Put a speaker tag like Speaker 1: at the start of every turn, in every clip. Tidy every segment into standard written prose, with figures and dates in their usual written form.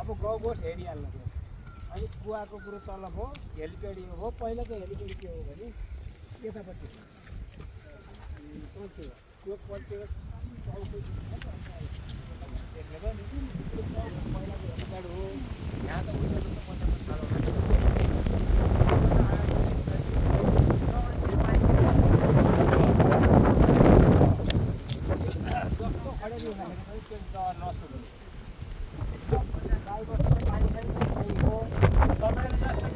Speaker 1: अब गाउँको हेरिहाल्नु पर्यो अनि कुवाको कुरो तल भयो हेलिप्याड यो हो पहिलाको हेलिप्याड के हो भने यतापट्टि त्यो पल्टेको चौको देख्ने भयो नि पहिलाको हेलिप्याड हो यहाँ त पचास साल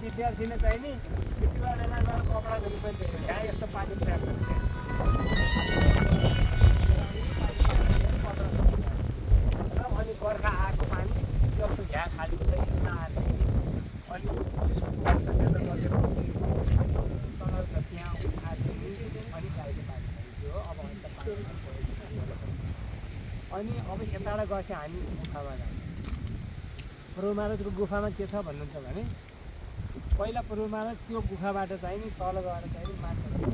Speaker 1: विद्यार्थीले चाहिँ नि त्यतिबेला गएर कपडा धुनु पनि देख्यो यहाँ यस्तो पानी प्रयोग गर्छ अनि बर्खा आएको पानी जस्तो यहाँ खाली हुन्छ यसमा आएपछि अनि तल छ त्यहाँ आएपछि अनि गाईको पानी खाइदियो अब अन्त पानी अनि अब यताबाट गएपछि हामी गुफामा जान्छौँ पूर्व महाराजको गुफामा के छ भन्नुहुन्छ भने पहिला पूर्व महाराज त्यो गुफाबाट चाहिँ नि तल गएर चाहिँ नि मान्छेहरू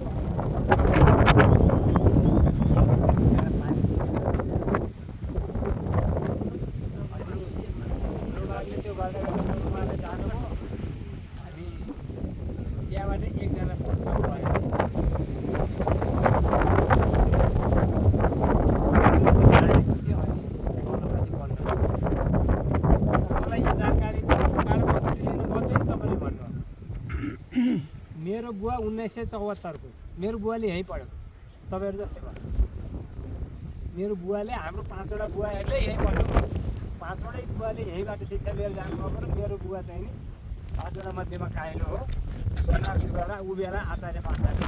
Speaker 1: त्यो गर्दा पूर्व महाराज जानुभयो हामी त्यहाँबाट एकजना भक्त भयो मेरो बुवा 1974 को मेरो बुवाले यहीँ पढ्यो तपाईँहरू जस्तै भयो मेरो बुवाले हाम्रो 5वटा बुवाहरूले यहीँ पढ्नु पाँचवटै बुवाले यहीँबाट शिक्षा लिएर जानुभएको र मेरो बुवा चाहिँ नि 5वटा मध्येमा काइलो हो बनारस गएर ऊ बेला आचार्य पाठशाला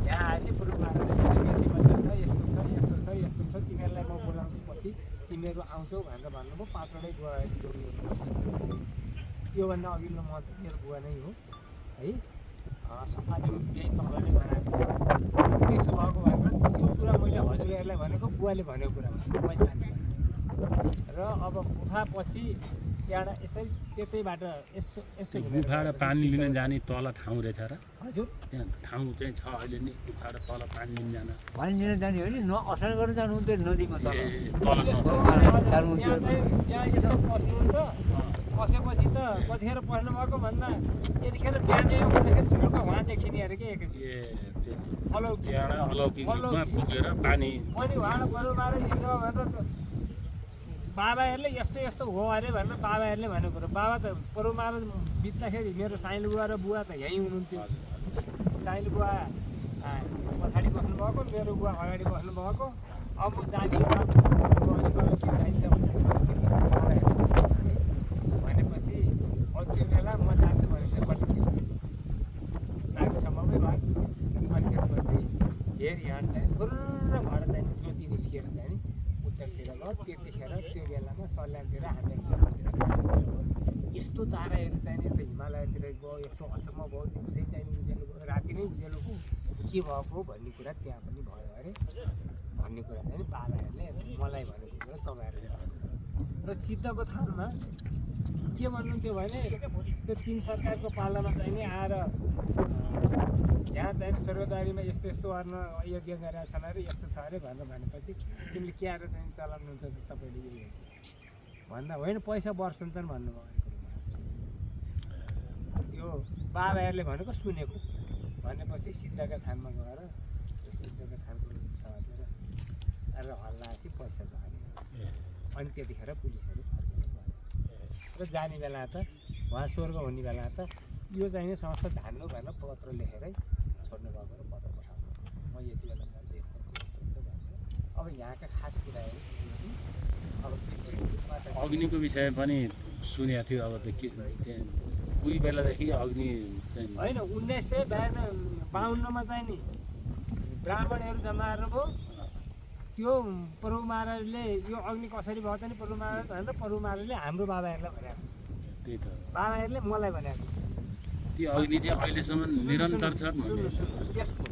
Speaker 1: यहाँ आएपछि पूर्व महाराजले यति बच्चा छ यस्तो छ यस्तो छ यस्तो छ तिमीहरूलाई म बोलाउँछु पछि तिमीहरू आउँछौ भनेर भन्नुभयो 5वटै बुवाहरू जोडियो योभन्दा अघिल्लो म मेरो बुवा नै हो है सफाले यही तलले बनाएको छ त्यसो भएको भनेर यो कुरा मैले हजुरहरूलाई भनेको बुवाले भनेको कुरा मैले जाने र अब गुफा पछि त्यहाँबाट यसै त्यतैबाट यसो यसो
Speaker 2: गुफाबाट पानी लिन जाने तल ठाउँ रहेछ र
Speaker 1: हजुर
Speaker 2: त्यहाँ ठाउँ चाहिँ छ अहिले नि गुफाबाट तल पानी लिन जान
Speaker 3: पानी लिन जाने हो नि असर गरेर जानुहुन्थ्यो नदीमा तल
Speaker 1: त्यहाँ यसो पस्नुहुन्छ पसेपछि त कतिखेर पस्नु भएको भन्दा यतिखेर बिहानै आउँदाखेरि ठुलो उहाँ देखिने अरे के
Speaker 2: अलौकिक रूपमा पुगेर पानी
Speaker 1: अनि उहाँबाट बरु बाह्र हिँड्छ भनेर बाबाहरूले यस्तो यस्तो हो अरे भनेर बाबाहरूले भनेको कुरो बाबा त पूर्व महाराज बित्दाखेरि मेरो साइलो बुवा र बुवा त यहीँ हुनुहुन्थ्यो साइलो बुवा पछाडि बस्नुभएको मेरो बुवा अगाडि बस्नुभएको अब जाने चाहिन्छ भनेपछि त्यो बेला म जान्छु भनेपछि कति नागसम्ममै भयो अनि त्यसपछि हेर यहाँ चाहिँ फुर्र भएर चाहिँ ज्योति निस्किएर चाहिँ नि उत्तरतिर गयो त्यतिखेर त्यो बेलामा सल्यानतिर हामीहरू यस्तो ताराहरू चाहिँ नि हिमालयतिर गयो यस्तो अचम्म भयो दिउँसै चाहिँ उज्यालो भयो राति नै उज्यालो भयो के भएको भन्ने कुरा त्यहाँ पनि भयो अरे भन्ने कुरा चाहिँ नि बाबाहरूले मलाई भनेको कुरा तपाईँहरूले र सिद्धको थानमा के भन्नुहुन्थ्यो भने त्यो 3 सरकारको पालामा चाहिँ नि आएर यहाँ चाहिँ स्वर्गद्वारीमा यस्तो यस्तो गर्न यज्ञ गरेका छन् अरे यस्तो छ अरे भनेर भनेपछि तिमीले के आएर चाहिँ चलाउनुहुन्छ तपाईँले यो भन्दा होइन पैसा बर्सन्छन् भन्नुभयो त्यो बाबाहरूले भनेको सुनेको भनेपछि सिद्धका थानमा गएर सिद्धका थानको सहतिर र हल्लाएपछि पैसा झऱ्यो अनि त्यतिखेर पुलिसहरू फर्केर गयो र जाने बेला त उहाँ स्वर्ग हुने बेला त यो चाहिँ नि संस्था धान्नु भनेर पत्र लेखेरै छोड्नु भएको र पत्र पठाउनु म यति बेला म चाहिँ यस्तो हुन्छ भनेर अब यहाँका खास कुराहरू अब
Speaker 2: अग्निको विषय पनि सुनेको थियो अब त के त्यहाँ उही बेलादेखि अग्नि चाहिँ
Speaker 1: होइन 1952मा चाहिँ नि ब्राह्मणहरू जमाएर भयो त्यो प्रभु महाराजले यो अग्नि कसरी भयो त नि प्रभु महाराज भनेर प्रभु महाराजले हाम्रो बाबाहरूलाई भनेको
Speaker 2: त्यही त
Speaker 1: बाबाहरूले मलाई भनेको
Speaker 2: त्यो अग्नि चाहिँ अहिलेसम्म निरन्तर छ
Speaker 1: त्यसको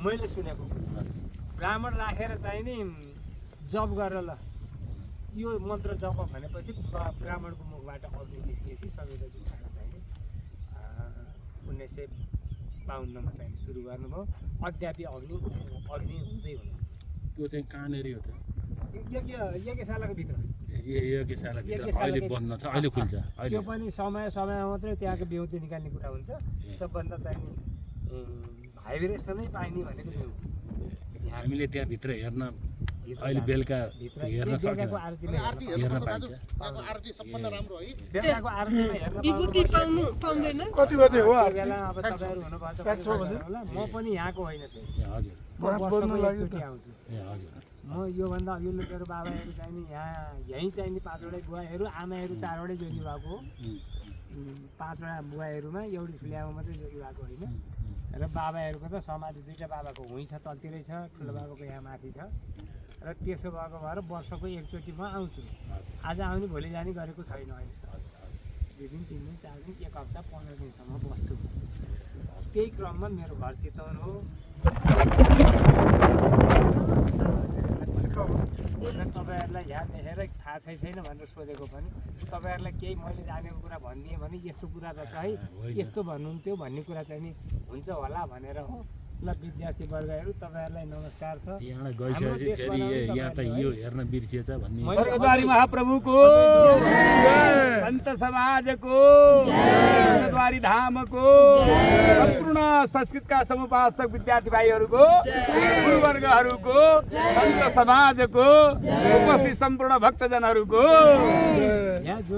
Speaker 1: मैले सुनेको ब्राह्मण राखेर चाहिँ नि जप गरेर ल यो मन्त्र जप भनेपछि ब्राह्मणको मुखबाट अग्नि निस्किएपछि सबै जुठाएर चाहिँ 1952मा चाहिँ सुरु गर्नुभयो अद्यापि अग्नि हुँदै हुनुहुन्छ
Speaker 2: त्यो चाहिँ कहाँनेरि हो त
Speaker 1: यो एक सालको भित्र
Speaker 2: यो के साल
Speaker 1: एक
Speaker 2: अहिले
Speaker 1: सालकै-
Speaker 2: बन्द छ अहिले खुल्छ अहिले
Speaker 1: त्यो पनि समयमा मात्रै त्यहाँको बेउती निकाल्ने कुरा हुन्छ सबभन्दा चाहिँ भाइब्रेसनै पाइने भनेको बेउती
Speaker 2: हामीले त्यहाँभित्र हेर्न
Speaker 1: भित्र
Speaker 2: अहिले बेलुका
Speaker 1: भित्र
Speaker 2: हेर्न
Speaker 1: बेलुकाको
Speaker 2: सकेन
Speaker 1: आरतीमा
Speaker 4: आरती
Speaker 1: हेर्न
Speaker 2: हेर्न
Speaker 4: हेर्नु
Speaker 2: पाइन्छ।
Speaker 4: यहाँको आरती सबभन्दा राम्रो है
Speaker 1: बेलुकाको आरतीमा हेर्न
Speaker 5: विभूति पाउनु पाउँदैन
Speaker 6: कति बजे हो
Speaker 1: त्यो बेला अब तपाईँहरू हुनुभएको छ
Speaker 6: सात छ बजे?
Speaker 1: होला म पनि यहाँको होइन फेरि
Speaker 2: ए हजुर
Speaker 1: म
Speaker 6: पाँच
Speaker 1: वर्षको
Speaker 6: बज्नु लाग्यो
Speaker 1: एकचोटि
Speaker 6: त।
Speaker 1: आउँछु
Speaker 2: ए हजुर
Speaker 1: म योभन्दा अघिल्लो मेरो बाबाहरू चाहिँ नि यहीँ चाहिँ नि 5वटै बुवाहरू आमाहरू 4वटै जोडी भएको हो 5वटा बुवाहरूमा एउटी ठुलिआमा मात्रै जोडी भएको होइन र बाबाहरूको त समाधि 2टा बाबाको हुँ छ तलतिरै छ ठुलो बाबाको यहाँ माथि छ र त्यसो भएको भएर वर्षको एकचोटि म आउँछु आज आउने भोलि जाने गरेको छैन अहिलेसम्म 2 दिन 3 दिन 4 दिन 1 हप्ता 15 दिनसम्म बस्छु त्यही क्रममा मेरो घर चितवन हो र तपाईँहरूलाई यहाँ देखेर थाहा छैन भनेर सोधेको पनि तपाईँहरूलाई केही मैले जानेको कुरा भनिदिएँ भने यस्तो कुरा रहेछ है यस्तो भन्नुहुन्थ्यो भन्ने कुरा चाहिँ नि हुन्छ होला भनेर हो ल विद्यार्थी वर्गहरू तपाईँहरूलाई नमस्कार छ
Speaker 2: यहाँ गइसकेपछि फेरि यहाँ त यो हेर्न बिर्सिएछ भन्ने
Speaker 7: स्वर्गद्वारी महाप्रभुको सन्त समाजको स्वर्गद्वारी धामको सम्पूर्ण संस्कृतका समुपासक विद्यार्थी भाइहरूको गुरुवर्गहरूको सन्त समाजको उपस्थित सम्पूर्ण भक्तजनहरूको
Speaker 1: यहाँ जो